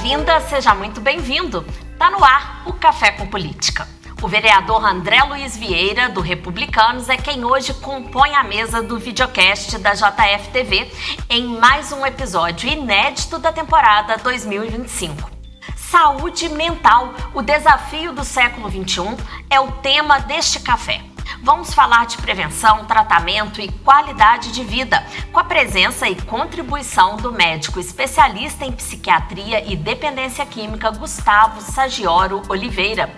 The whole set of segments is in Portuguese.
bem-vinda, seja muito bem-vindo. Tá no ar o Café com Política. O vereador André Luiz Vieira, do Republicanos, é quem hoje compõe a mesa do videocast da JF-TV em mais um episódio inédito da temporada 2025. Saúde mental, o desafio do século XXI, é o tema deste café. Vamos falar de prevenção, tratamento e qualidade de vida, com a presença e contribuição do médico especialista em psiquiatria e dependência química Gustavo Saggioro Oliveira.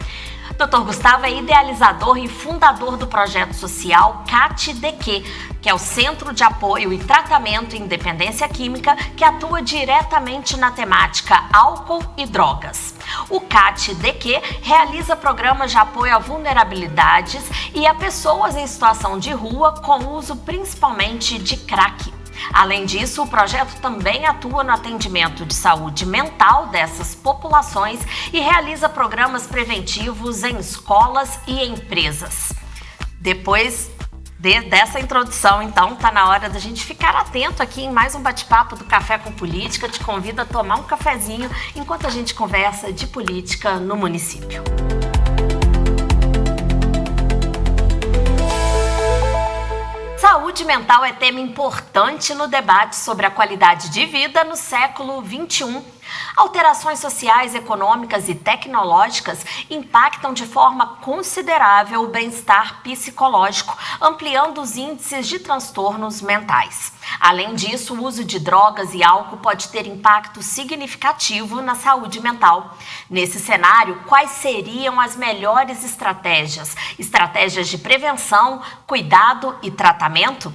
Dr. Gustavo é idealizador e fundador do projeto social CAT-DQ, que é o Centro de Apoio e Tratamento em Dependência Química, que atua diretamente na temática álcool e drogas. O CAT-DQ realiza programas de apoio a vulnerabilidades e a pessoas em situação de rua com uso principalmente de crack. Além disso, o projeto também atua no atendimento de saúde mental dessas populações e realiza programas preventivos em escolas e empresas. Depois dessa introdução, então, está na hora da gente ficar atento aqui em mais um bate-papo do Café com Política. Te convido a tomar um cafezinho enquanto a gente conversa de política no município. Saúde mental é tema importante no debate sobre a qualidade de vida no século XXI. Alterações sociais, econômicas e tecnológicas impactam de forma considerável o bem-estar psicológico, ampliando os índices de transtornos mentais. Além disso, o uso de drogas e álcool pode ter impacto significativo na saúde mental. Nesse cenário, quais seriam as melhores estratégias? Estratégias de prevenção, cuidado e tratamento?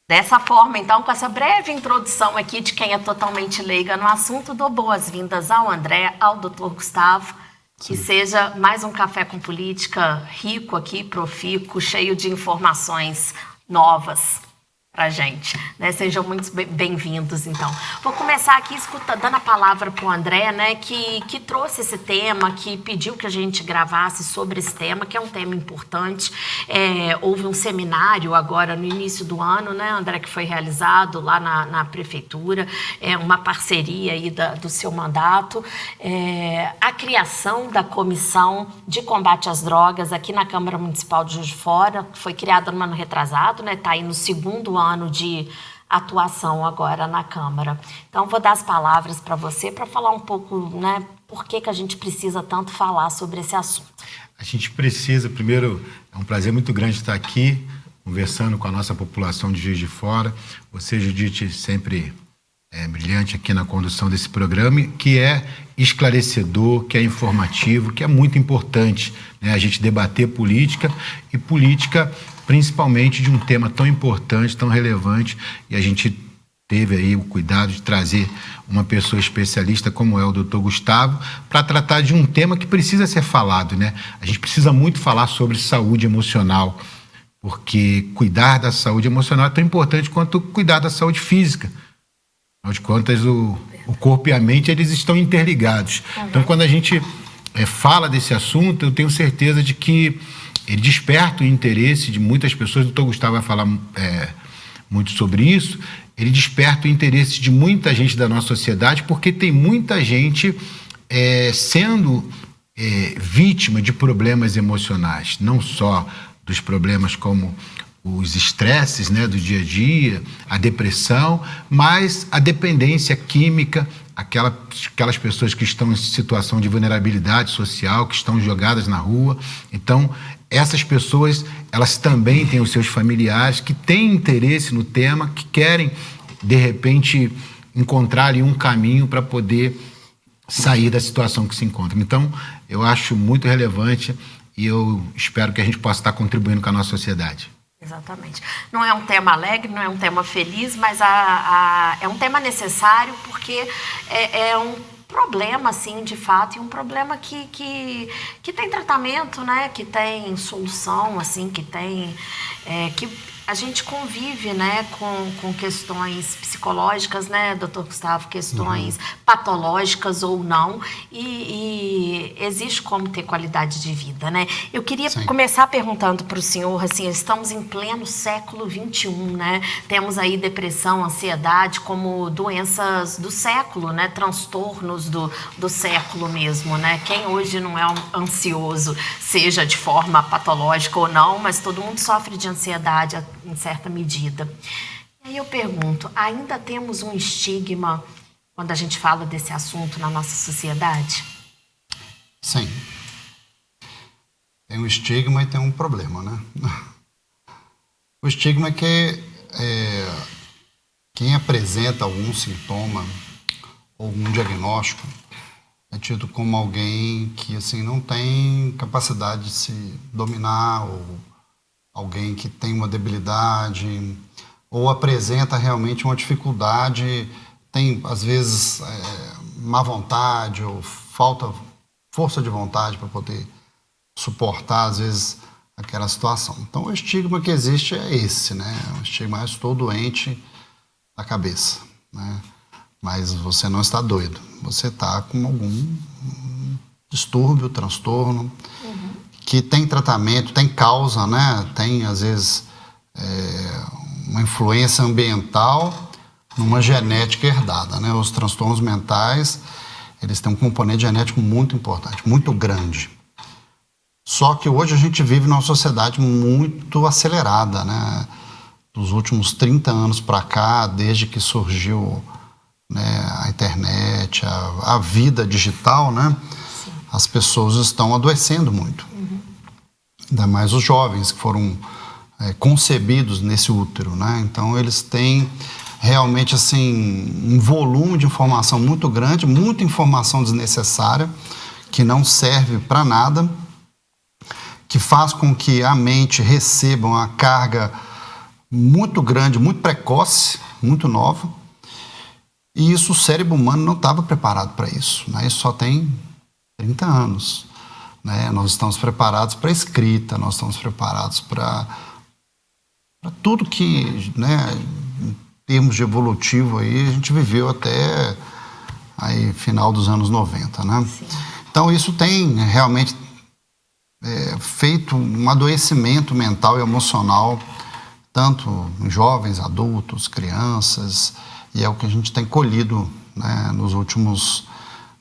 Dessa forma, então, com essa breve introdução aqui de quem é totalmente leiga no assunto, dou boas-vindas ao André, ao Dr. Gustavo, que seja mais um Café com Política rico aqui, profícuo, cheio de informações novas pra gente, né? Sejam muito bem-vindos, então. Vou começar aqui dando a palavra para o André, né, que trouxe esse tema, que pediu que a gente gravasse sobre esse tema, que é um tema importante. Houve um seminário agora no início do ano, né, André, que foi realizado lá na prefeitura, uma parceria aí do seu mandato, a criação da Comissão de Combate às Drogas aqui na Câmara Municipal de Juiz de Fora, que foi criada no ano retrasado, né, está aí no segundo ano de atuação agora na Câmara. Então, vou dar as palavras para você para falar um pouco, né, por que a gente precisa tanto falar sobre esse assunto. A gente precisa, primeiro, é um prazer muito grande estar aqui, conversando com a nossa população de Juiz de Fora. Você, Judite, sempre brilhante aqui na condução desse programa, que é esclarecedor, que é informativo, que é muito importante, né, a gente debater política, e política principalmente de um tema tão importante, tão relevante, e a gente teve aí o cuidado de trazer uma pessoa especialista como é o Dr. Gustavo, para tratar de um tema que precisa ser falado, né? A gente precisa muito falar sobre saúde emocional, porque cuidar da saúde emocional é tão importante quanto cuidar da saúde física. Afinal de contas, o corpo e a mente, eles estão interligados. Então, quando a gente fala desse assunto, eu tenho certeza de que ele desperta o interesse de muitas pessoas. O doutor Gustavo vai falar muito sobre isso. Ele desperta o interesse de muita gente da nossa sociedade, porque tem muita gente sendo vítima de problemas emocionais, não só dos problemas como os estresses, né, do dia a dia, a depressão, mas a dependência química, aquelas pessoas que estão em situação de vulnerabilidade social, que estão jogadas na rua. Então, essas pessoas, elas também têm os seus familiares que têm interesse no tema, que querem, de repente, encontrar ali um caminho para poder sair da situação que se encontra. Então, eu acho muito relevante e eu espero que a gente possa estar contribuindo com a nossa sociedade. Exatamente. Não é um tema alegre, não é um tema feliz, mas é um tema necessário, porque é um problema, assim, de fato, e um problema que tem tratamento, né? Que tem solução, assim, que a gente convive, né, com questões psicológicas, né, doutor Gustavo, questões patológicas ou não, e existe como ter qualidade de vida, né? Eu queria começar perguntando para o senhor, assim, estamos em pleno século XXI, né? Temos aí depressão, ansiedade como doenças do século, né? Transtornos do século mesmo, né? Quem hoje não é ansioso, seja de forma patológica ou não, mas todo mundo sofre de ansiedade em certa medida. E aí eu pergunto, ainda temos um estigma quando a gente fala desse assunto na nossa sociedade? Sim. Tem um estigma e tem um problema, né? O estigma é que quem apresenta algum sintoma, algum diagnóstico, é tido como alguém que assim, não tem capacidade de se dominar, ou alguém que tem uma debilidade, ou apresenta realmente uma dificuldade, tem às vezes má vontade ou falta força de vontade para poder suportar às vezes aquela situação. Então o estigma que existe é esse, né? O estigma é estou doente da cabeça, né? Mas você não está doido, você está com algum distúrbio, transtorno, que tem tratamento, tem causa, né? Tem, às vezes, uma influência ambiental numa genética herdada, né? Os transtornos mentais, eles têm um componente genético muito importante, muito grande. Só que hoje a gente vive numa sociedade muito acelerada, né? Dos últimos 30 anos para cá, desde que surgiu, né, a internet, a vida digital, né? Sim. As pessoas estão adoecendo muito. Ainda mais os jovens que foram concebidos nesse útero, né? Então eles têm realmente assim um volume de informação muito grande, muita informação desnecessária que não serve para nada, que faz com que a mente receba uma carga muito grande, muito precoce, muito nova. E isso o cérebro humano não estava preparado para isso, né? Isso só tem 30 anos. Né? Nós estamos preparados para a escrita, nós estamos preparados para tudo que, né, em termos de evolutivo, aí, a gente viveu até aí, final dos anos 90. Né? Então isso tem realmente feito um adoecimento mental e emocional, tanto em jovens, adultos, crianças, e é o que a gente tem colhido, né, nos últimos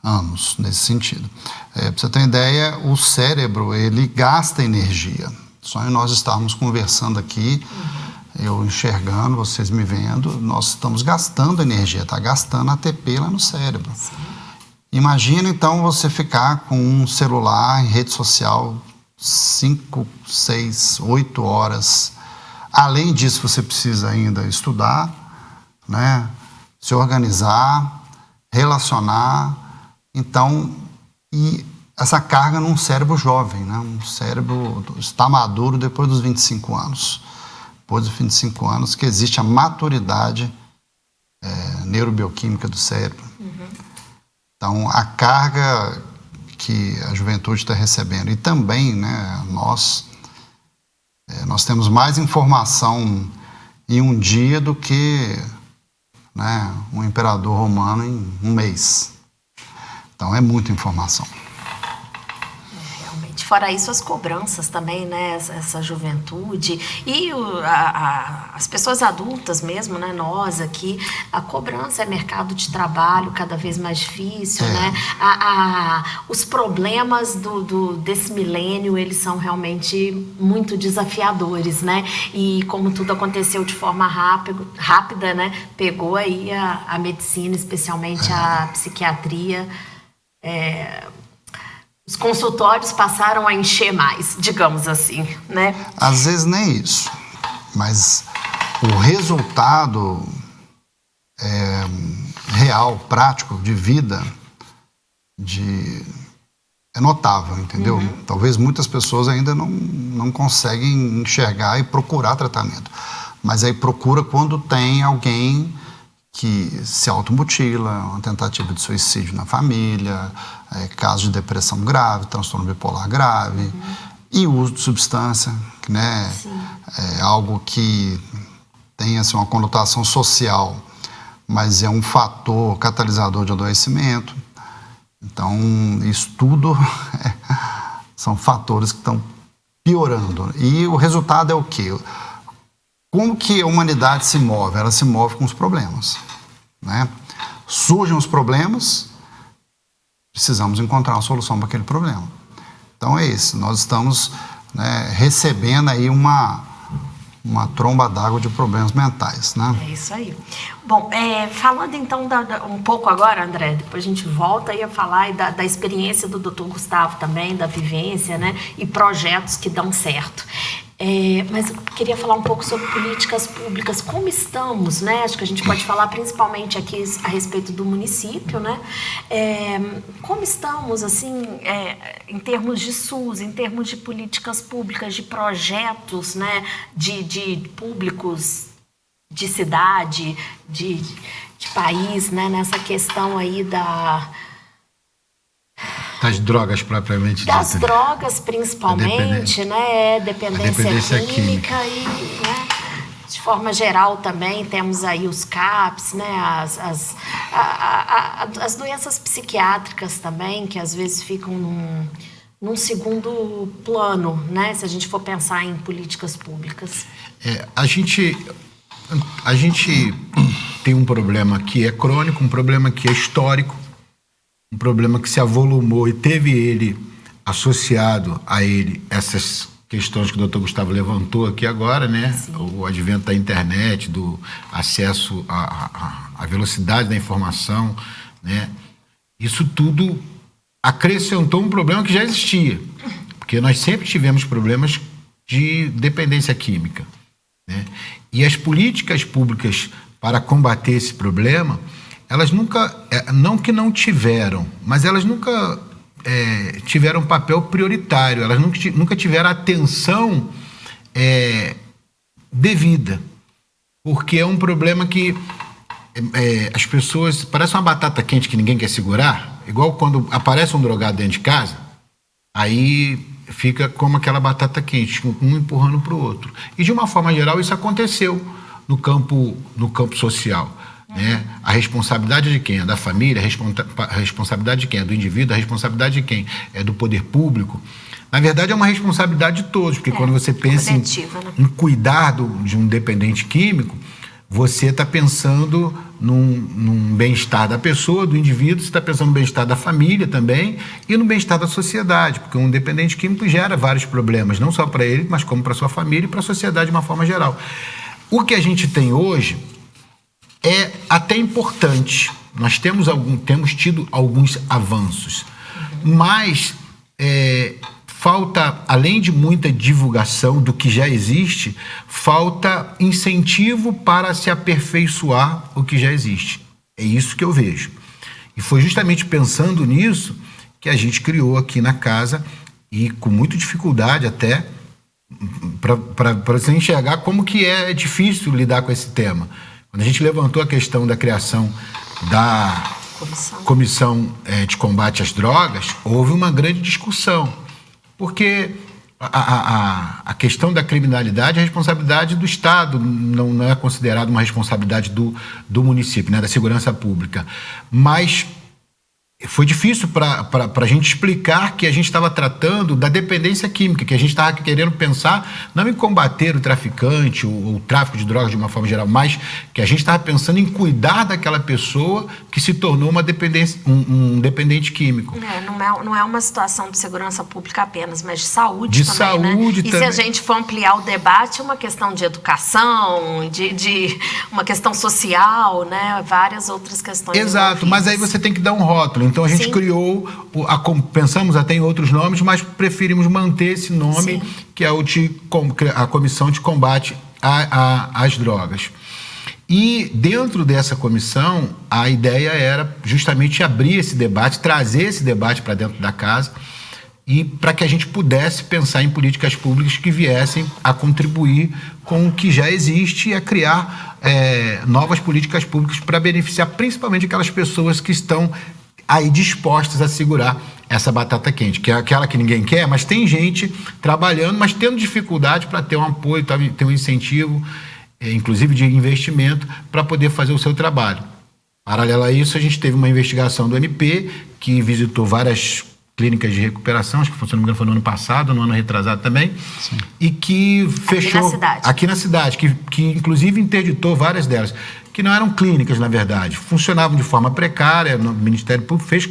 anos, nesse sentido. Para você ter uma ideia, o cérebro, ele gasta energia. Só em nós estarmos conversando aqui, eu enxergando, vocês me vendo, nós estamos gastando energia, está gastando ATP lá no cérebro. Sim. Imagina, então, você ficar com um celular em rede social 5, 6, 8 horas. Além disso, você precisa ainda estudar, né, se organizar, relacionar. Então, e essa carga num cérebro jovem, né? Um cérebro está maduro depois dos 25 anos. Depois dos 25 anos que existe a maturidade neurobioquímica do cérebro. Então, a carga que a juventude está recebendo, e também, né, nós temos mais informação em um dia do que, né, um imperador romano em um mês. Então, é muita informação. Realmente. Fora isso, as cobranças também, né? Essa juventude. E as pessoas adultas mesmo, né? Nós aqui, a cobrança é mercado de trabalho cada vez mais difícil, né? Os problemas desse milênio, eles são realmente muito desafiadores, né? E como tudo aconteceu de forma rápida, né? Pegou aí a medicina, especialmente a psiquiatria. Os consultórios passaram a encher mais, digamos assim, né? Às vezes nem isso, mas o resultado real, prático, de vida, é notável, entendeu? Talvez muitas pessoas ainda não conseguem enxergar e procurar tratamento, mas aí procura quando tem alguém que se automutila, uma tentativa de suicídio na família, caso de depressão grave, transtorno bipolar grave. e uso de substância, né? É algo que tem assim, uma conotação social, mas é um fator catalisador de adoecimento. Então, isso tudo são fatores que estão piorando. E o resultado é o quê? Como que a humanidade se move? Ela se move com os problemas, né? Surgem os problemas, precisamos encontrar uma solução para aquele problema. Então é isso, nós estamos, né, recebendo aí uma tromba d'água de problemas mentais, né? É isso aí. Bom, falando então um pouco agora, André, depois a gente volta aí a falar da experiência do Dr. Gustavo também, da vivência, né, e projetos que dão certo. Mas eu queria falar um pouco sobre políticas públicas, como estamos, né? Acho que a gente pode falar principalmente aqui a respeito do município, né? Como estamos, assim, em termos de SUS, em termos de políticas públicas, de projetos, né? De públicos, de cidade, de país, né? Nessa questão aí das drogas propriamente ditas. Das drogas, principalmente, né? Dependência química e, né? De forma geral também temos aí os CAPs, né? As doenças psiquiátricas também, que às vezes ficam num segundo plano, né? Se a gente for pensar em políticas públicas. A gente tem um problema que é crônico, um problema que é histórico, um problema que se avolumou e teve ele associado a ele essas questões que o Dr. Gustavo levantou aqui agora, né? Sim. O advento da internet, do acesso à velocidade da informação, né? Isso tudo acrescentou um problema que já existia, porque nós sempre tivemos problemas de dependência química, né? E as políticas públicas para combater esse problema, elas nunca, não que não tiveram, mas elas nunca tiveram um papel prioritário, elas nunca tiveram atenção devida, porque é um problema que as pessoas, parece uma batata quente que ninguém quer segurar, igual quando aparece um drogado dentro de casa, aí fica como aquela batata quente, um empurrando para o outro. E de uma forma geral isso aconteceu no campo social. Né? A responsabilidade de quem? É da família, a responsabilidade de quem? É do indivíduo, a responsabilidade de quem? É do poder público. Na verdade, é uma responsabilidade de todos, porque quando você pensa em cuidar de um dependente químico, você está pensando num bem-estar da pessoa, do indivíduo, você está pensando no bem-estar da família também e no bem-estar da sociedade, porque um dependente químico gera vários problemas, não só para ele, mas como para a sua família e para a sociedade de uma forma geral. O que a gente tem hoje é até importante. Nós temos tido alguns avanços, mas falta, além de muita divulgação do que já existe, falta incentivo para se aperfeiçoar o que já existe. É isso que eu vejo. E foi justamente pensando nisso que a gente criou aqui na casa, e com muita dificuldade até, para você enxergar como que é difícil lidar com esse tema. Quando a gente levantou a questão da criação da Comissão de Combate às Drogas, houve uma grande discussão, porque a questão da criminalidade é responsabilidade do Estado, não é considerada uma responsabilidade do município, né, da segurança pública. Mas foi difícil para a gente explicar que a gente estava tratando da dependência química, que a gente estava querendo pensar não em combater o traficante ou o tráfico de drogas de uma forma geral, mas que a gente estava pensando em cuidar daquela pessoa que se tornou um dependente químico. Não é uma situação de segurança pública apenas, mas de saúde também, saúde, né? E também. Se a gente for ampliar o debate, é uma questão de educação, de uma questão social, né? Várias outras questões. Exato, mas aí você tem que dar um rótulo. Então a gente criou, pensamos até em outros nomes, mas preferimos manter esse nome, que é a Comissão de Combate às Drogas. E dentro dessa comissão, a ideia era justamente abrir esse debate, trazer esse debate para dentro da casa, e para que a gente pudesse pensar em políticas públicas que viessem a contribuir com o que já existe e a criar novas políticas públicas para beneficiar principalmente aquelas pessoas que estão aí dispostas a segurar essa batata quente, que é aquela que ninguém quer, mas tem gente trabalhando, mas tendo dificuldade para ter um apoio, ter um incentivo, inclusive de investimento, para poder fazer o seu trabalho. Paralelo a isso, a gente teve uma investigação do MP, que visitou várias clínicas de recuperação, acho que, se não me engano, foi no ano passado, no ano retrasado também, sim, e que fechou aqui na cidade, que inclusive interditou várias delas, que não eram clínicas, na verdade, funcionavam de forma precária, o Ministério Público fez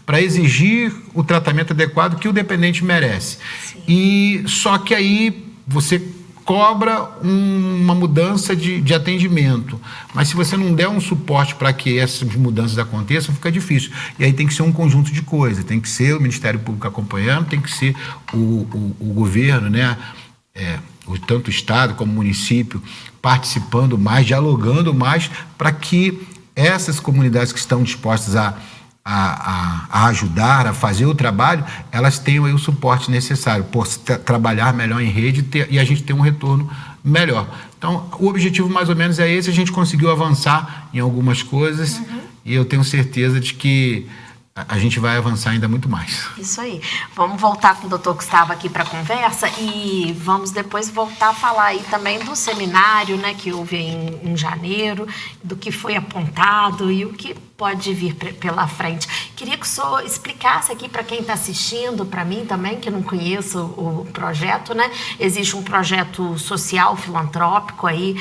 para exigir o tratamento adequado que o dependente merece. Sim. E só que aí você cobra uma mudança de atendimento, mas se você não der um suporte para que essas mudanças aconteçam, fica difícil. E aí tem que ser um conjunto de coisas, tem que ser o Ministério Público acompanhando, tem que ser o governo, né? Tanto o Estado como o município participando mais, dialogando mais, para que essas comunidades que estão dispostas a ajudar, a fazer o trabalho, elas tenham aí o suporte necessário, trabalhar melhor em rede e a gente ter um retorno melhor. Então, o objetivo mais ou menos é esse, a gente conseguiu avançar em algumas coisas, e eu tenho certeza de que a gente vai avançar ainda muito mais. Isso aí. Vamos voltar com o doutor Gustavo aqui para a conversa e vamos depois voltar a falar aí também do seminário, né, que houve em janeiro, do que foi apontado e o que pode vir pela frente. Queria que o senhor explicasse aqui para quem está assistindo, para mim também, que não conheço o projeto, né? Existe um projeto social, filantrópico aí,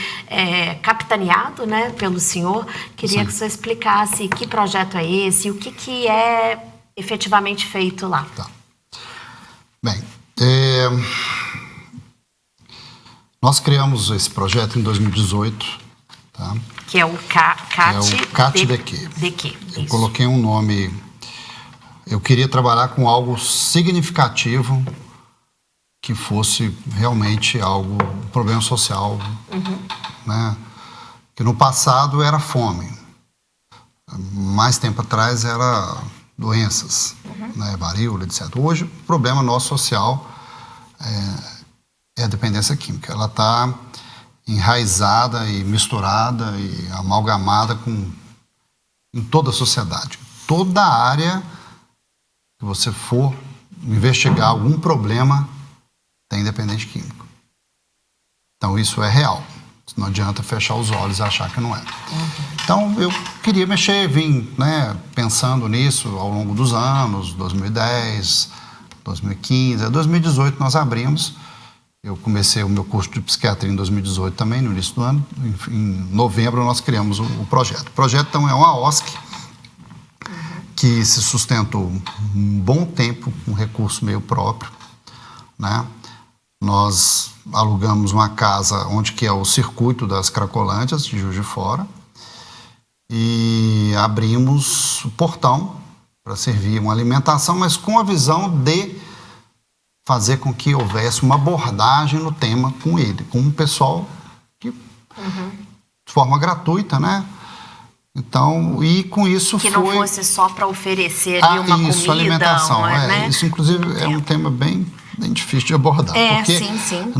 capitaneado, né, pelo senhor. Queria, sim, que o senhor explicasse que projeto é esse e o que é efetivamente feito lá. Tá. Bem, nós criamos esse projeto em 2018, tá? Que é o CAT-DQ. Eu coloquei um nome. Eu queria trabalhar com algo significativo que fosse realmente um problema social, né? Que no passado era fome. Mais tempo atrás era doenças, né? Varíola, etc. Hoje o problema nosso social é a dependência química. Ela está enraizada e misturada e amalgamada em toda a sociedade. Toda área que você for investigar algum problema tem dependente químico. Então isso é real. Não adianta fechar os olhos e achar que não é. Então eu queria vim, né, pensando nisso ao longo dos anos, 2010, 2015, 2018 nós abrimos. Eu comecei o meu curso de psiquiatria em 2018 também, no início do ano. Em novembro nós criamos o projeto. O projeto, então, é uma OSC que se sustentou um bom tempo com recurso meio próprio, né? Nós alugamos uma casa onde que é o circuito das Cracolândias, de Juiz de Fora, e abrimos o portão para servir uma alimentação, mas com a visão de fazer com que houvesse uma abordagem no tema com um pessoal que, de forma gratuita, né? Então, e com isso que não fosse só para oferecer ali uma comida, alimentação, né? Isso, inclusive, é um tema bem difícil de abordar, porque sim.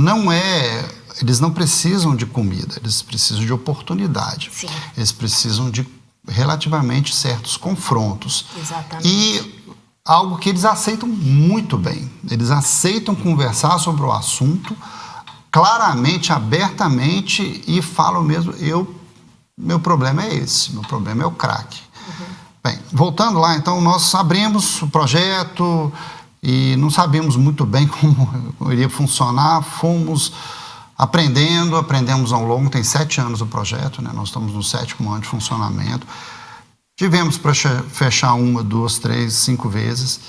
eles não precisam de comida, eles precisam de oportunidade. Sim. Eles precisam de relativamente certos confrontos. Exatamente. E algo que eles aceitam muito bem. Eles aceitam conversar sobre o assunto claramente, abertamente, e falam mesmo, meu problema é esse, meu problema é o crack. Bem, voltando lá, então, nós abrimos o projeto e não sabíamos muito bem como iria funcionar, fomos aprendemos ao longo, tem 7 anos o projeto, né? Nós estamos no 7º ano de funcionamento. Tivemos para fechar 1, 2, 3, 5 vezes,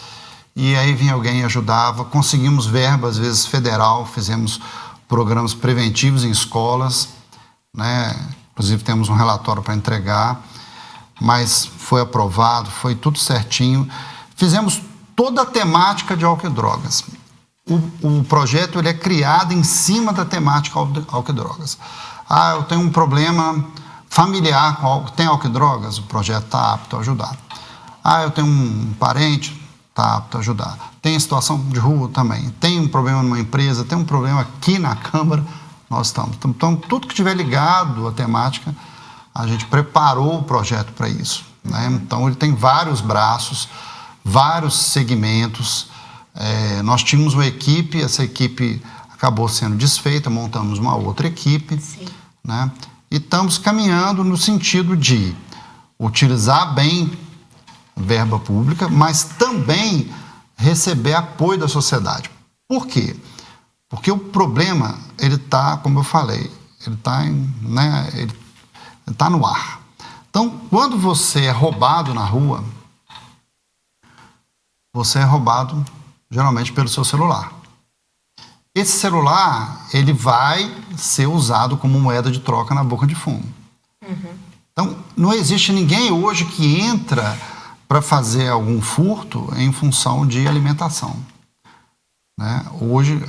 e aí vinha alguém e ajudava, conseguimos verba, às vezes federal, fizemos programas preventivos em escolas, né? Inclusive temos um relatório para entregar, mas foi aprovado, foi tudo certinho. Fizemos toda a temática de álcool e drogas. O projeto ele é criado em cima da temática álcool e drogas. Eu tenho um problema familiar com álcool, tem álcool e drogas? O projeto está apto a ajudar. Eu tenho um parente, está apto a ajudar. Tem situação de rua também. Tem um problema numa empresa, tem um problema aqui na Câmara, nós estamos. Então, tudo que estiver ligado à temática, a gente preparou o projeto para isso. né? Então, ele tem vários braços, vários segmentos. Nós tínhamos uma equipe, essa equipe acabou sendo desfeita, montamos uma outra equipe, né? E estamos caminhando no sentido de utilizar bem verba pública, mas também receber apoio da sociedade. Por quê? Porque o problema, ele está, como eu falei, ele está no ar. Então, quando você é roubado na rua, você é roubado geralmente pelo seu celular. Esse celular, ele vai ser usado como moeda de troca na boca de fumo. Então, não existe ninguém hoje que entra para fazer algum furto em função de alimentação, né? Hoje,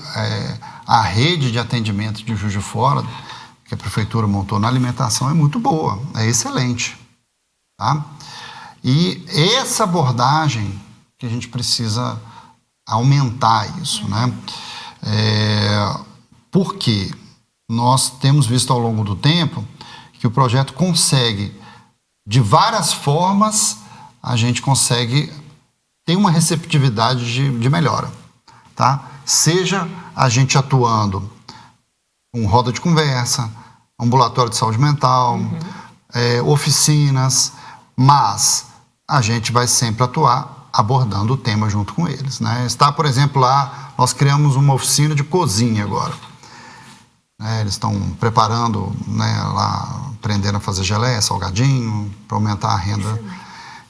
a rede de atendimento de Juiz de Fora, que a prefeitura montou na alimentação, é muito boa, é excelente, tá? E essa abordagem que a gente precisa aumentar isso, né? Porque nós temos visto ao longo do tempo que o projeto consegue, de várias formas, a gente consegue ter uma receptividade de melhora, tá? Seja a gente atuando com roda de conversa, ambulatório de saúde mental, oficinas, mas a gente vai sempre atuar abordando o tema junto com eles, né? Está, por exemplo, lá, nós criamos uma oficina de cozinha agora. Eles estão preparando, né, lá, aprendendo a fazer geleia, salgadinho, para aumentar a renda.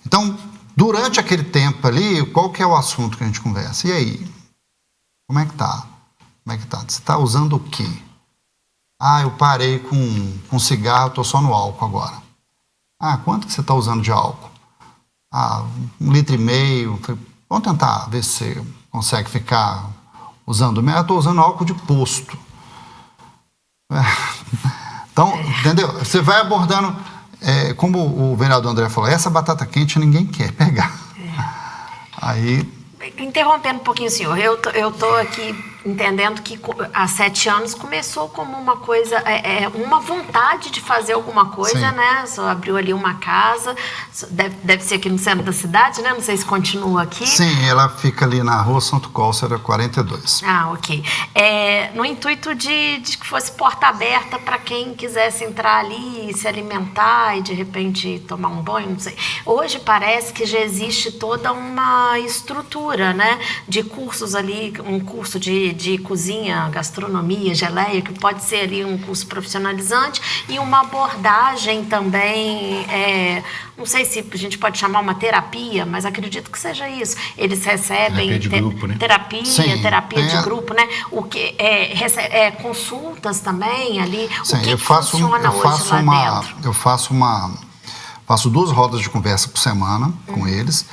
Então, durante aquele tempo ali, qual que é o assunto que a gente conversa? E aí? Como é que tá? Como é que tá? Você está usando o quê? Ah, eu parei com cigarro, estou só no álcool agora. Ah, quanto que você está usando de álcool? Ah, 1,5 litros. Vamos tentar ver se você consegue ficar usando. Eu estou usando álcool de posto. Então, entendeu? Você vai abordando, como o vereador André falou, essa batata quente ninguém quer pegar. Aí... Interrompendo um pouquinho, senhor, eu tô aqui entendendo que há 7 anos começou como uma coisa, uma vontade de fazer alguma coisa, Sim. né? Só abriu ali uma casa, deve ser aqui no centro da cidade, né? Não sei se continua aqui. Sim, ela fica ali na rua Santo Cólcera 42. Ah, ok. No intuito de que fosse porta aberta para quem quisesse entrar ali e se alimentar e de repente tomar um banho, não sei. Hoje parece que já existe toda uma estrutura, né? De cursos ali, um curso de cozinha, gastronomia, geleia, que pode ser ali um curso profissionalizante e uma abordagem também, não sei se a gente pode chamar uma terapia, mas acredito que seja isso. Eles recebem terapia de grupo, né? terapia de grupo, né? O que consultas também ali. Sim, o que funciona hoje lá dentro? Eu faço 2 rodas de conversa por semana com eles.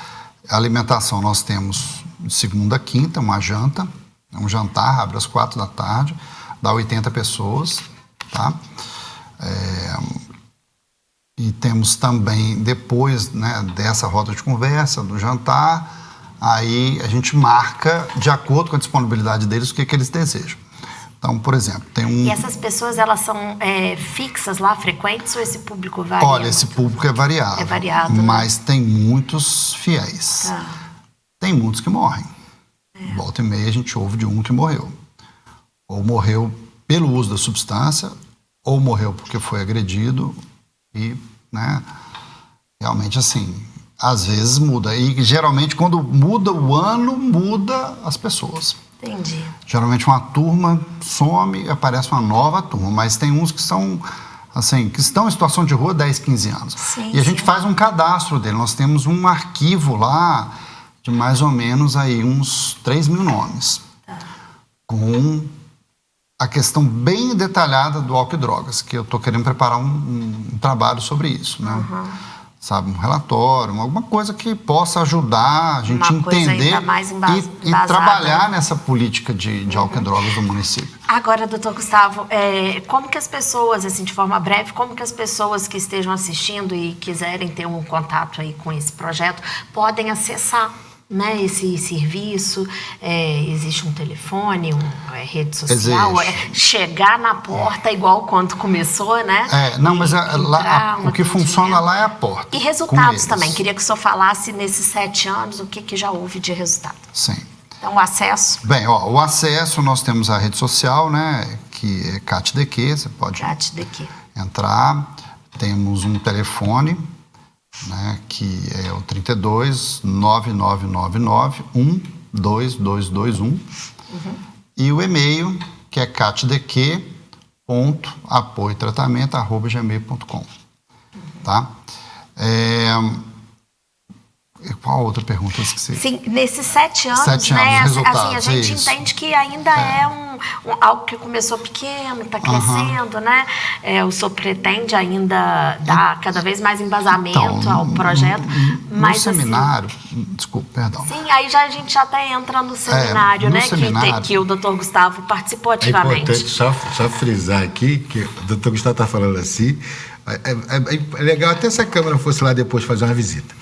A alimentação nós temos de segunda a quinta, uma janta. Um jantar, abre às 4 da tarde, dá 80 pessoas, tá? E temos também, depois, né, dessa roda de conversa, do jantar, aí a gente marca, de acordo com a disponibilidade deles, o que eles desejam. Então, por exemplo, tem um... E essas pessoas, elas são fixas lá, frequentes, ou esse público varia? Olha, esse público é variado. É variado, mas né? tem muitos fiéis. Tá. Tem muitos que morrem. Volta e meia a gente ouve de um que morreu. Ou morreu pelo uso da substância, ou morreu porque foi agredido. E, né, realmente assim, às vezes muda. E geralmente quando muda o ano, muda as pessoas. Entendi. Geralmente uma turma some e aparece uma nova turma. Mas tem uns que são, assim, que estão em situação de rua há 10, 15 anos. Sim, e a gente faz um cadastro dele. Nós temos um arquivo lá de mais ou menos aí uns 3 mil nomes, com a questão bem detalhada do álcool e drogas, que eu estou querendo preparar um trabalho sobre isso, né? Sabe, um relatório, alguma coisa que possa ajudar a gente entender e trabalhar nessa política de álcool e drogas do município. Agora, doutor Gustavo, como que as pessoas, assim, de forma breve, como que as pessoas que estejam assistindo e quiserem ter um contato aí com esse projeto podem acessar? né, esse serviço? Existe um telefone, rede social? Chegar na porta igual quando começou, né? Não, mas lá, o que funciona lá é a porta. E resultados também. Queria que o senhor falasse nesses 7 anos o que já houve de resultado. Sim. Então, o acesso. Bem, o acesso, nós temos a rede social, né, que é CatDQ, você pode entrar. Temos um telefone, né, que é o 32 9999 12221. E o e-mail, que é catdq.apoiotratamento@gmail.com. Tá? Qual outra pergunta? Sim, nesses 7 anos, 7 anos, né, resultados, assim, a gente entende que ainda é algo que começou pequeno, está crescendo, né? O senhor pretende ainda dar cada vez mais embasamento ao projeto. Mas no seminário, desculpa, perdão. Sim, aí a gente já até entra no seminário, né? Que o doutor Gustavo participou ativamente. É importante só frisar aqui, que o doutor Gustavo está falando assim, é legal até se a Câmara fosse lá depois fazer uma visita.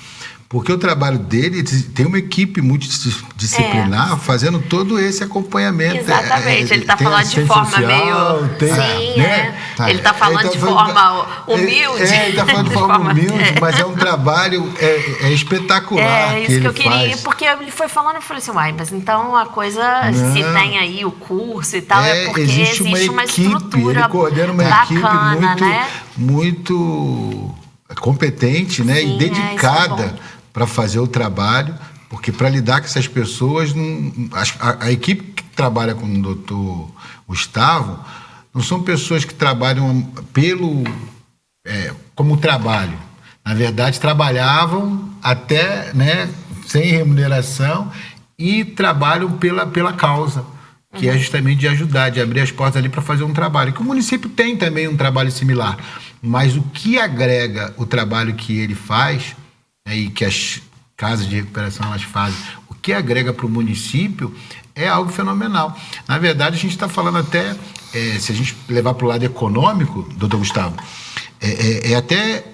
Porque o trabalho dele tem uma equipe multidisciplinar fazendo todo esse acompanhamento. Exatamente, ele está falando de forma social, meio... Ele está falando de forma humilde. Ele está falando de forma humilde, mas é um trabalho espetacular. É isso que eu queria, porque ele foi falando, eu falei assim, mas então a coisa, se tem aí o curso e tal, porque existe uma estrutura ele coordena uma bacana, equipe né? muito competente, né? Sim, e dedicada para fazer o trabalho, porque para lidar com essas pessoas, a equipe que trabalha com o doutor Gustavo não são pessoas que trabalham como trabalho. Na verdade, trabalhavam até, né, sem remuneração e trabalham pela causa, que é justamente de ajudar, de abrir as portas ali para fazer um trabalho. Que o município tem também um trabalho similar, mas o que agrega o trabalho que ele faz, e que as casas de recuperação elas fazem, o que agrega para o município é algo fenomenal. Na verdade, a gente está falando até, se a gente levar para o lado econômico, doutor Gustavo, até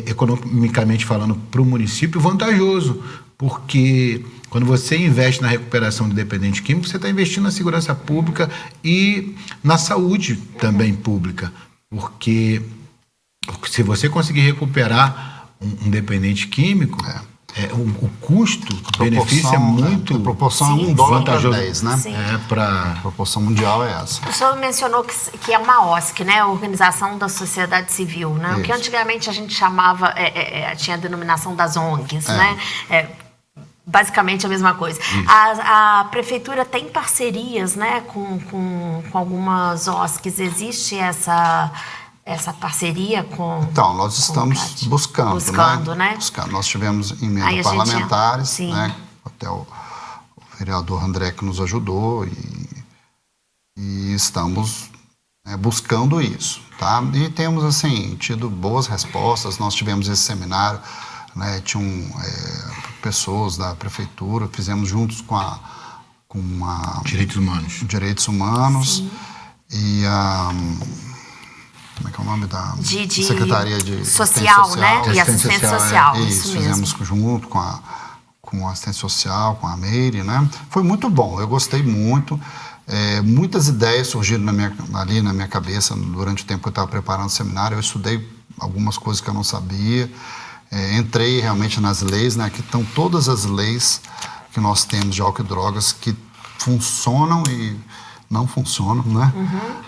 economicamente falando para o município vantajoso, porque quando você investe na recuperação de dependente químico, você está investindo na segurança pública e na saúde também pública, porque se você conseguir recuperar um dependente químico, o custo-benefício é muito proporção $1 para 10, né? A proporção mundial é essa. O senhor mencionou que é uma OSC, né? Organização da Sociedade Civil, né? O que antigamente a gente chamava, tinha a denominação das ONGs, né? Basicamente a mesma coisa. A prefeitura tem parcerias, né, com algumas OSCs. Existe essa parceria com... Então, nós estamos buscando, né? Nós tivemos emendas parlamentares, né? Até o vereador André que nos ajudou e estamos buscando isso, tá? E temos, assim, tido boas respostas. Nós tivemos esse seminário, né? Tinham pessoas da prefeitura, fizemos juntos com a Direitos Humanos Sim. E a... Como é que é o nome da Secretaria de Social, Assistência Social, né? E Assistência Social, isso mesmo. Fizemos junto com a Assistência Social, com a Meire, né? Foi muito bom, eu gostei muito. Muitas ideias surgiram ali na minha cabeça durante o tempo que eu estava preparando o seminário. Eu estudei algumas coisas que eu não sabia. Entrei realmente nas leis, né? Aqui estão todas as leis que nós temos de álcool e drogas que funcionam e não funcionam, né?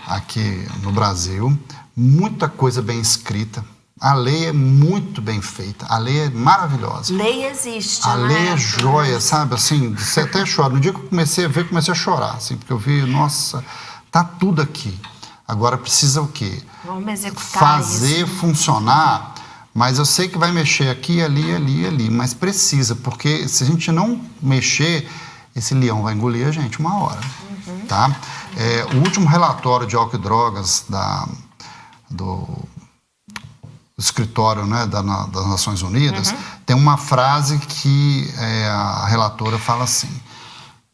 Aqui no Brasil. Muita coisa bem escrita. A lei é muito bem feita. A lei é maravilhosa. Lei existe, A lei é joia, sabe? Assim, você até chora. No dia que eu comecei a ver, comecei a chorar, assim, porque eu vi, nossa, tá tudo aqui. Agora precisa o quê? Vamos executar fazer isso. Funcionar, mas eu sei que vai mexer aqui, ali, mas precisa, porque se a gente não mexer, esse leão vai engolir a gente uma hora, tá? O último relatório de álcool e drogas do escritório, né, das Nações Unidas, tem uma frase que a relatora fala assim,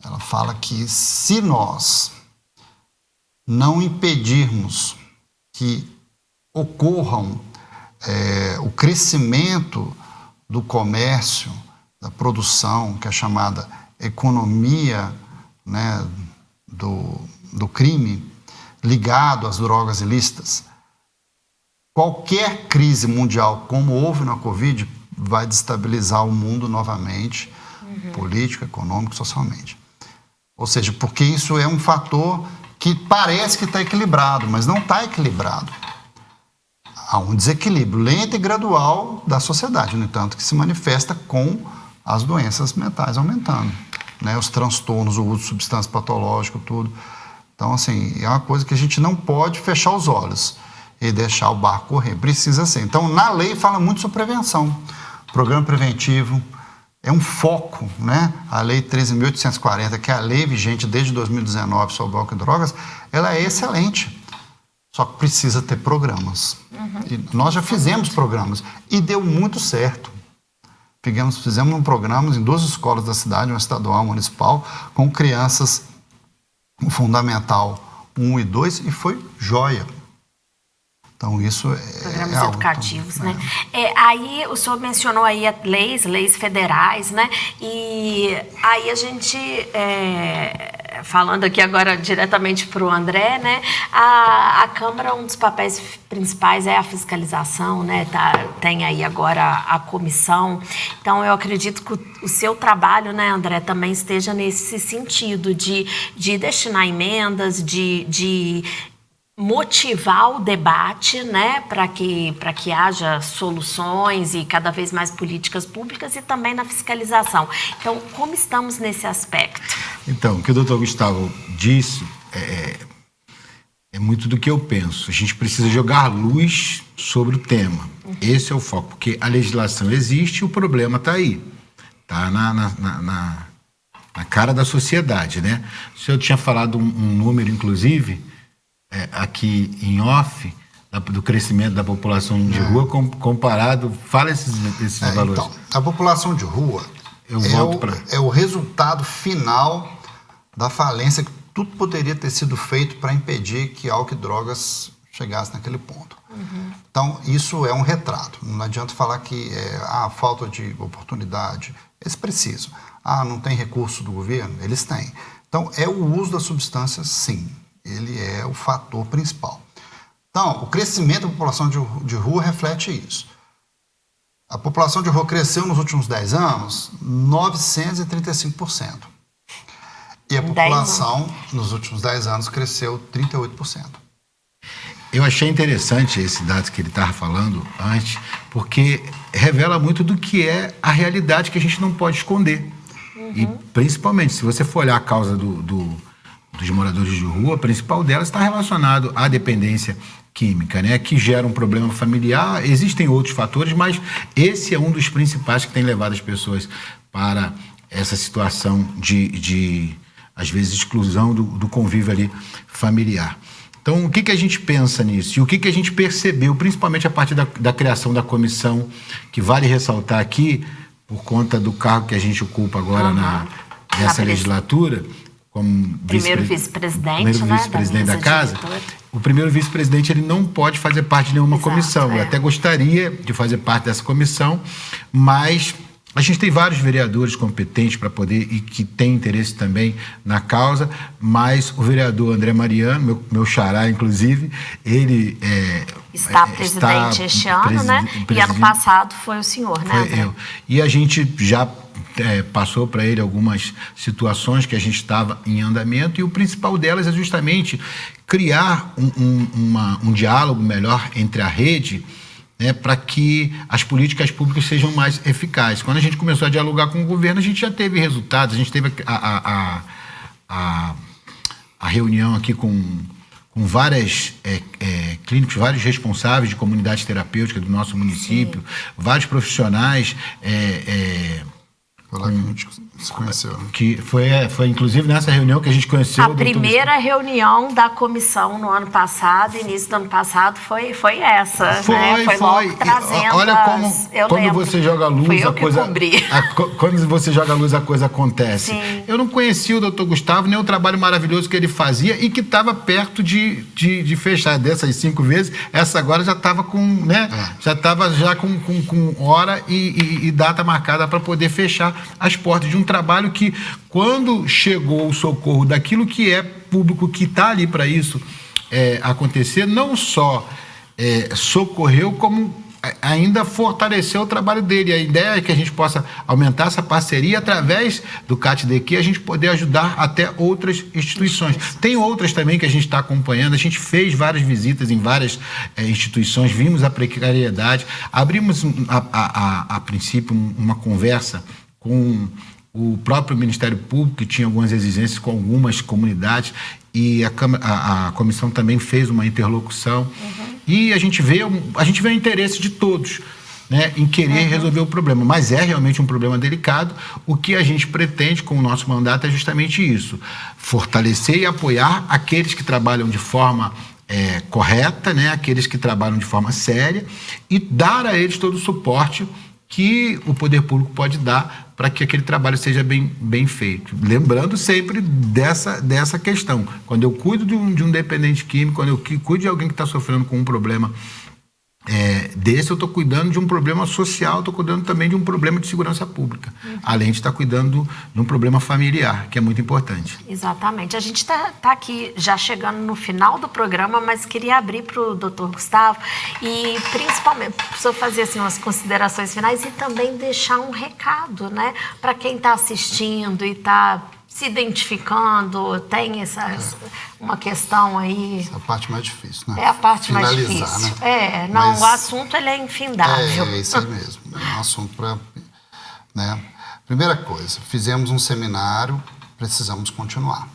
ela fala que se nós não impedirmos que ocorram o crescimento do comércio da produção, que é chamada economia, né, do crime, ligado às drogas ilícitas, qualquer crise mundial, como houve na Covid, vai destabilizar o mundo novamente, político, econômico, socialmente. Ou seja, porque isso é um fator que parece que está equilibrado, mas não está equilibrado. Há um desequilíbrio lento e gradual da sociedade, no entanto, que se manifesta com as doenças mentais aumentando, né? Os transtornos, o uso de substância patológica, tudo. Então, assim, é uma coisa que a gente não pode fechar os olhos e deixar o barco correr. Precisa ser. Então, na lei fala muito sobre prevenção. Programa preventivo é um foco, né? A Lei 13.840, que é a lei vigente desde 2019 sobre álcool e drogas, ela é excelente. Só que precisa ter programas. E nós já fizemos programas e deu muito certo. Fizemos um programa em 2 escolas da cidade, uma estadual e uma municipal, com crianças no Fundamental 1 e 2, e foi joia. Então, isso programas educativos, né? Aí, o senhor mencionou aí leis federais, né? E aí a gente, falando aqui agora diretamente para o André, né? A Câmara, um dos papéis principais é a fiscalização, né? Tem aí agora a comissão. Então, eu acredito que o seu trabalho, né, André, também esteja nesse sentido de destinar emendas, de motivar o debate, né, para que haja soluções e cada vez mais políticas públicas, e também na fiscalização. Então, como estamos nesse aspecto? Então, o que o doutor Gustavo disse é muito do que eu penso. A gente precisa jogar luz sobre o tema. Esse é o foco, porque a legislação existe e o problema está aí. Está na cara da sociedade, né? O senhor tinha falado um número, inclusive, aqui em off, do crescimento da população de rua comparado. Fala esses valores. Então, a população de rua é o resultado final da falência, que tudo poderia ter sido feito para impedir que álcool e drogas chegasse naquele ponto. Então, isso é um retrato. Não adianta falar que falta de oportunidade. Eles precisam. Não tem recurso do governo? Eles têm. Então, é o uso da substância, sim. Ele é o fator principal. Então, o crescimento da população de rua reflete isso. A população de rua cresceu nos últimos 10 anos 935%. E a população, nos últimos 10 anos, cresceu 38%. Eu achei interessante esse dado que ele estava falando antes, porque revela muito do que é a realidade que a gente não pode esconder. E, principalmente, se você for olhar a causa dos moradores de rua, a principal delas está relacionado à dependência química, né, que gera um problema familiar. Existem outros fatores, mas esse é um dos principais que tem levado as pessoas para essa situação de às vezes, exclusão do convívio ali familiar. Então, o que a gente pensa nisso? E o que a gente percebeu, principalmente a partir da criação da comissão, que vale ressaltar aqui, por conta do cargo que a gente ocupa agora nessa legislatura, como primeiro vice-presidente, da casa. O primeiro vice-presidente, ele não pode fazer parte de nenhuma comissão. Eu até gostaria de fazer parte dessa comissão, mas a gente tem vários vereadores competentes para poder, e que têm interesse também na causa, mas o vereador André Mariano, meu xará, inclusive, ele está presidente este ano, né? E ano passado foi o senhor, né, André? Eu. E a gente já passou para ele algumas situações que a gente estava em andamento, e o principal delas é justamente criar um diálogo melhor entre a rede, né, para que as políticas públicas sejam mais eficazes. Quando a gente começou a dialogar com o governo, a gente já teve resultados. A gente teve a reunião aqui com várias clínicos, vários responsáveis de comunidade terapêutica do nosso município, vários profissionais Foi lá que a gente se conheceu. Que foi inclusive nessa reunião que a gente conheceu A primeira reunião da comissão no ano passado, início do ano passado, foi essa. Né? Foi logo trazendo. Olha quando você joga a luz, Fui eu a coisa. Que cobri. Quando você joga a luz, a coisa acontece. Sim. Eu não conhecia o Dr. Gustavo, nem o trabalho maravilhoso que ele fazia e que estava perto de fechar. Dessas 5 vezes, essa agora já estava com, né? Já estava com hora e data marcada para poder fechar as portas de um trabalho que, quando chegou o socorro daquilo que é público, que está ali para isso acontecer, não só socorreu, como ainda fortaleceu o trabalho dele. A ideia é que a gente possa aumentar essa parceria através do CATDQ, a gente poder ajudar até outras instituições. Tem outras também que a gente está acompanhando, a gente fez várias visitas em várias instituições, vimos a precariedade, abrimos a princípio uma conversa com o próprio Ministério Público, que tinha algumas exigências com algumas comunidades, e a comissão também fez uma interlocução. E a gente vê o interesse de todos, né, em querer resolver o problema. Mas é realmente um problema delicado. O que a gente pretende com o nosso mandato é justamente isso: fortalecer e apoiar aqueles que trabalham de forma correta, né, aqueles que trabalham de forma séria, e dar a eles todo o suporte que o poder público pode dar para que aquele trabalho seja bem feito. Lembrando sempre dessa questão. Quando eu cuido de um dependente químico, quando eu cuido de alguém que está sofrendo com um problema desse, eu estou cuidando de um problema social, estou cuidando também de um problema de segurança pública, além de estar cuidando de um problema familiar, que é muito importante. Exatamente. A gente está aqui já chegando no final do programa, mas queria abrir para o Dr. Gustavo e, principalmente, para o senhor fazer assim, umas considerações finais e também deixar um recado, né, para quem está assistindo e está se identificando, tem uma questão aí... A parte mais difícil, né? É a parte mais Finalizar, difícil. Né? Mas o assunto ele é infindável. É isso aí mesmo. É um assunto para... Né? Primeira coisa, fizemos um seminário, precisamos continuar.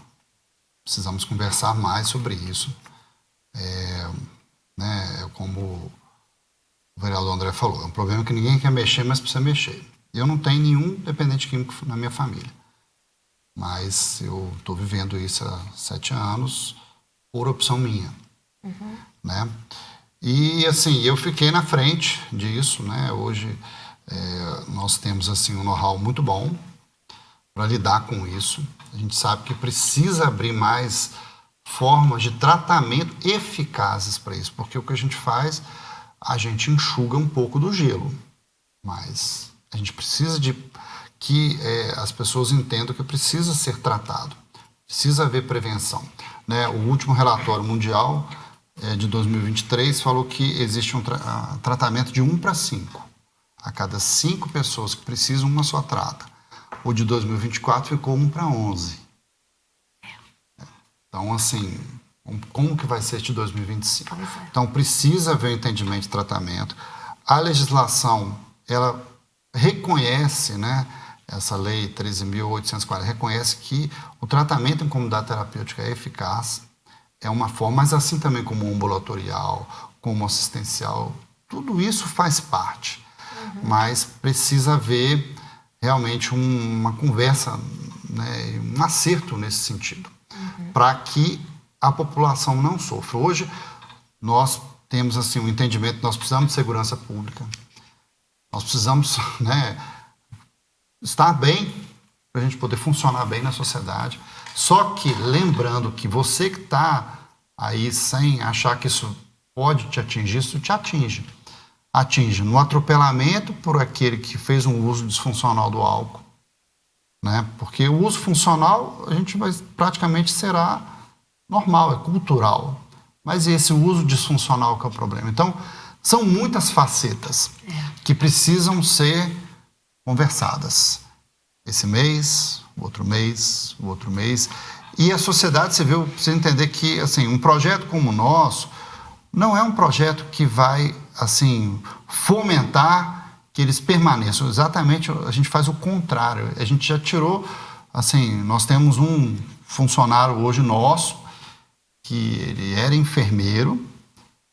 Precisamos conversar mais sobre isso. Como o vereador André falou, é um problema que ninguém quer mexer, mas precisa mexer. Eu não tenho nenhum dependente químico na minha família. Mas eu estou vivendo isso há 7 anos por opção minha, né? E assim, eu fiquei na frente disso, né? Hoje nós temos assim um know-how muito bom para lidar com isso. A gente sabe que precisa abrir mais formas de tratamento eficazes para isso, porque o que a gente faz, a gente enxuga um pouco do gelo, mas a gente precisa de que as pessoas entendam que precisa ser tratado, precisa haver prevenção, né? O último relatório mundial de 2023 falou que existe um tratamento de 1 para 5. A cada 5 pessoas que precisam, uma só trata. O de 2024 ficou 1 para 11. Então, assim, como que vai ser de 2025? Então, precisa haver um entendimento de tratamento. A legislação, ela reconhece, né? Essa lei 13.840 reconhece que o tratamento em comunidade terapêutica é eficaz, é uma forma, mas assim também como ambulatorial, como assistencial, tudo isso faz parte. Mas precisa haver realmente uma conversa, né, um acerto nesse sentido, para que a população não sofra. Hoje, nós temos assim, um entendimento que nós precisamos de segurança pública, nós precisamos, né, estar bem, para a gente poder funcionar bem na sociedade. Só que, lembrando que você que está aí sem achar que isso pode te atingir, isso te atinge. Atinge no atropelamento por aquele que fez um uso disfuncional do álcool, né? Porque o uso funcional, a gente praticamente será normal, é cultural. Mas esse uso disfuncional que é o problema. Então, são muitas facetas que precisam ser conversadas. Esse mês, o outro mês, o outro mês. E a sociedade civil precisa entender que, assim, um projeto como o nosso não é um projeto que vai, assim, fomentar que eles permaneçam. Exatamente, a gente faz o contrário. A gente já tirou, assim, nós temos um funcionário hoje nosso, que ele era enfermeiro,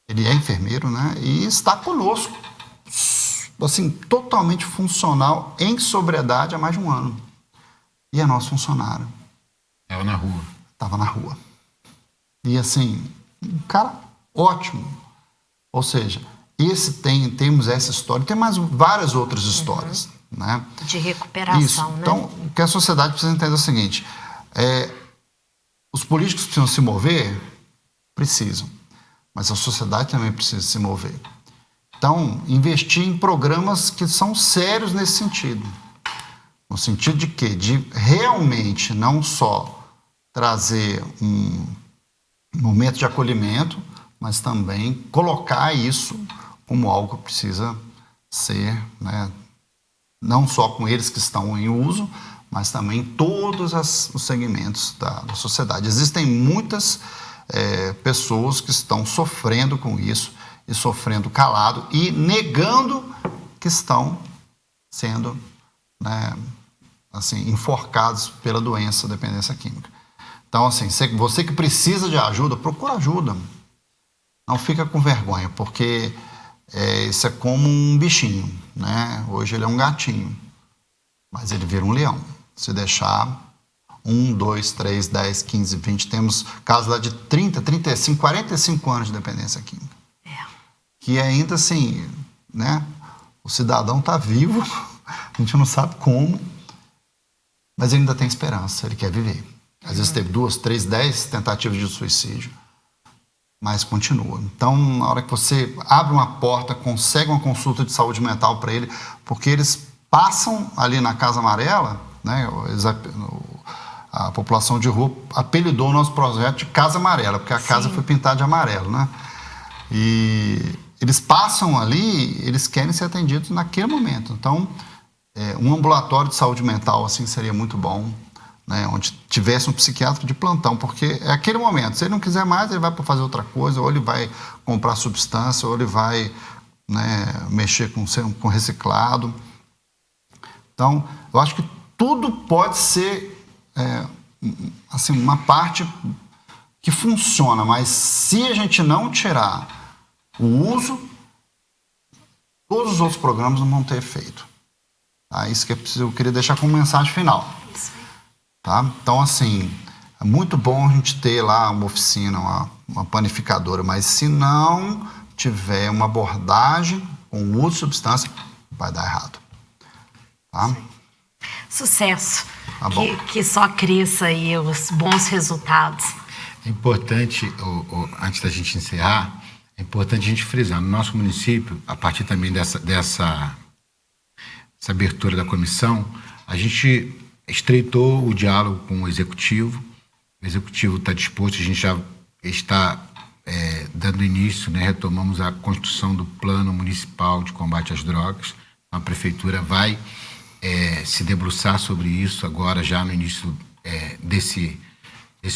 ele é enfermeiro, né? E está conosco. assim, totalmente funcional, em sobriedade, há mais de um ano. E é nosso funcionário. Estava na rua. Estava na rua. E assim, um cara ótimo. Ou seja, temos essa história, tem mais várias outras histórias. Né? De recuperação, isso. né? Então, o que a sociedade precisa entender é o seguinte, os políticos precisam se mover? Precisam. Mas a sociedade também precisa se mover. Então, investir em programas que são sérios nesse sentido. No sentido de quê? De realmente não só trazer um momento de acolhimento, mas também colocar isso como algo que precisa ser, né, não só com eles que estão em uso, mas também em todos os segmentos da sociedade. Existem muitas pessoas que estão sofrendo com isso, e sofrendo calado, e negando que estão sendo, né, assim, enforcados pela doença, dependência química. Então, assim, você que precisa de ajuda, procura ajuda. Não fica com vergonha, porque isso é como um bichinho, né? Hoje ele é um gatinho, mas ele vira um leão. Se deixar 1, 2, 3, 10, 15, 20, temos casos lá de 30, 35, 45 anos de dependência química. Que ainda assim, né? O cidadão está vivo, a gente não sabe como, mas ele ainda tem esperança, ele quer viver. Às vezes teve 2, 3, 10 tentativas de suicídio, mas continua. Então, na hora que você abre uma porta, consegue uma consulta de saúde mental para ele, porque eles passam ali na Casa Amarela, né? A população de rua apelidou o nosso projeto de Casa Amarela, porque a casa foi pintada de amarelo, né? E eles passam ali, eles querem ser atendidos naquele momento. Então, um ambulatório de saúde mental assim seria muito bom, né, onde tivesse um psiquiatra de plantão, porque é aquele momento. Se ele não quiser mais, ele vai para fazer outra coisa, ou ele vai comprar substância, ou ele vai, né, mexer com reciclado. Então, eu acho que tudo pode ser assim, uma parte que funciona, mas se a gente não tirar o uso, todos os outros programas não vão ter efeito. Tá? Isso que eu queria deixar como mensagem final. Tá? Então, assim, é muito bom a gente ter lá uma oficina, uma panificadora, mas se não tiver uma abordagem com o uso de substância, vai dar errado. Tá? Sucesso. Tá que só cresça aí os bons resultados. É importante, antes da gente encerrar, é importante a gente frisar, no nosso município, a partir também dessa abertura da comissão, a gente estreitou o diálogo com o executivo está disposto, a gente já está dando início, né, retomamos a construção do Plano Municipal de Combate às Drogas, a Prefeitura vai se debruçar sobre isso agora, já no início desse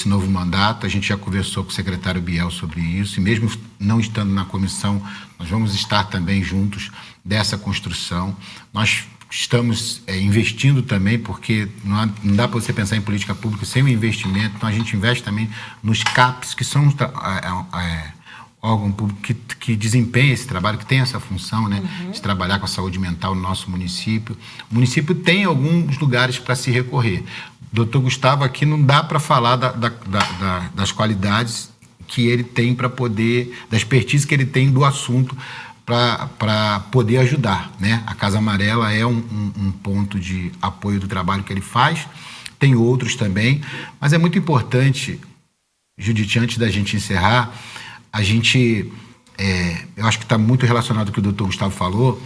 novo mandato. A gente já conversou com o secretário Biel sobre isso, e mesmo não estando na comissão, nós vamos estar também juntos dessa construção. Nós estamos investindo também, porque não dá para você pensar em política pública sem o investimento, então a gente investe também nos CAPs, que são órgão público que desempenha esse trabalho, que tem essa função, né, de trabalhar com a saúde mental no nosso município. O município tem alguns lugares para se recorrer. Doutor Gustavo aqui não dá para falar das qualidades que ele tem para poder, da expertise que ele tem do assunto para poder ajudar, né? A Casa Amarela é um ponto de apoio do trabalho que ele faz, tem outros também, mas é muito importante, Judite, antes da gente encerrar, a gente, eu acho que está muito relacionado com o que o doutor Gustavo falou,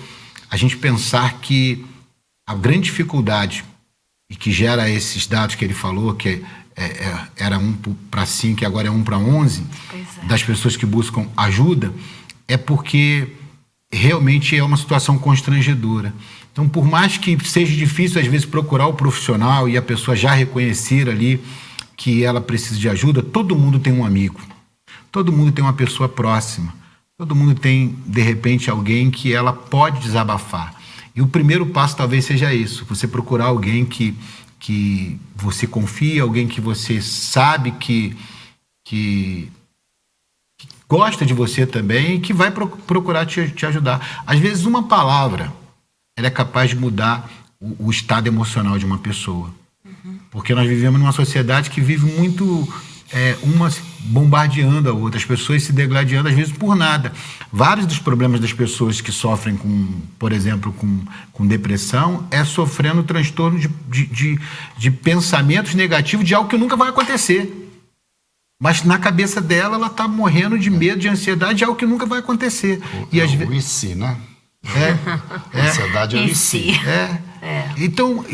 a gente pensar que a grande dificuldade e que gera esses dados que ele falou, que era 1 para 5 e agora é 1 para 11, das pessoas que buscam ajuda, é porque realmente é uma situação constrangedora. Então, por mais que seja difícil, às vezes, procurar o profissional e a pessoa já reconhecer ali que ela precisa de ajuda, todo mundo tem um amigo, todo mundo tem uma pessoa próxima, todo mundo tem, de repente, alguém que ela pode desabafar. E o primeiro passo talvez seja isso, você procurar alguém que você confia, alguém que você sabe que gosta de você também e que vai procurar te ajudar. Às vezes uma palavra ela é capaz de mudar o estado emocional de uma pessoa. Porque nós vivemos numa sociedade que vive muito uma bombardeando a outra, as pessoas se degladiando às vezes por nada. Vários dos problemas das pessoas que sofrem por exemplo, com depressão sofrendo transtorno de pensamentos negativos de algo que nunca vai acontecer. Mas na cabeça dela, ela está morrendo de medo, de ansiedade de algo que nunca vai acontecer. O e se, né? Ansiedade é o e se. Então,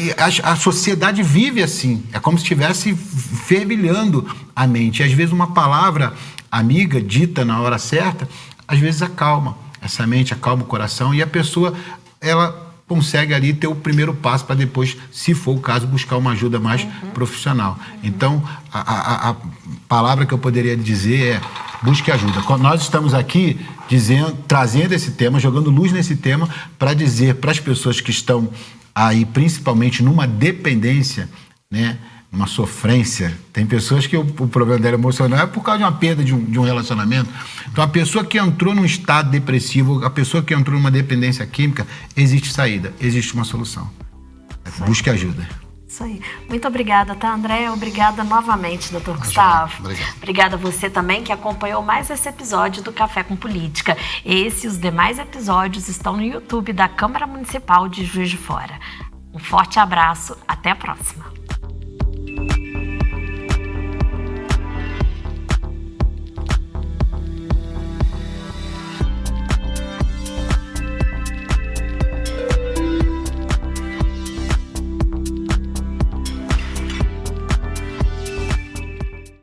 a sociedade vive assim. É como se estivesse fervilhando a mente. E, às vezes, uma palavra amiga, dita na hora certa, às vezes acalma essa mente, acalma o coração. E a pessoa, ela consegue ali ter o primeiro passo para depois, se for o caso, buscar uma ajuda mais profissional. Então, a palavra que eu poderia dizer é: busque ajuda. Nós estamos aqui trazendo esse tema, jogando luz nesse tema, para dizer para as pessoas que estão aí, principalmente numa dependência, né, uma sofrência. Tem pessoas que o problema dela emocional é por causa de uma perda de um relacionamento. Então, a pessoa que entrou num estado depressivo, a pessoa que entrou numa dependência química, existe saída, existe uma solução. Busque ajuda. Isso aí. Muito obrigada, tá, André? Obrigada novamente, doutor Gustavo. Obrigada a você também que acompanhou mais esse episódio do Café com Política. Esse e os demais episódios estão no YouTube da Câmara Municipal de Juiz de Fora. Um forte abraço, até a próxima.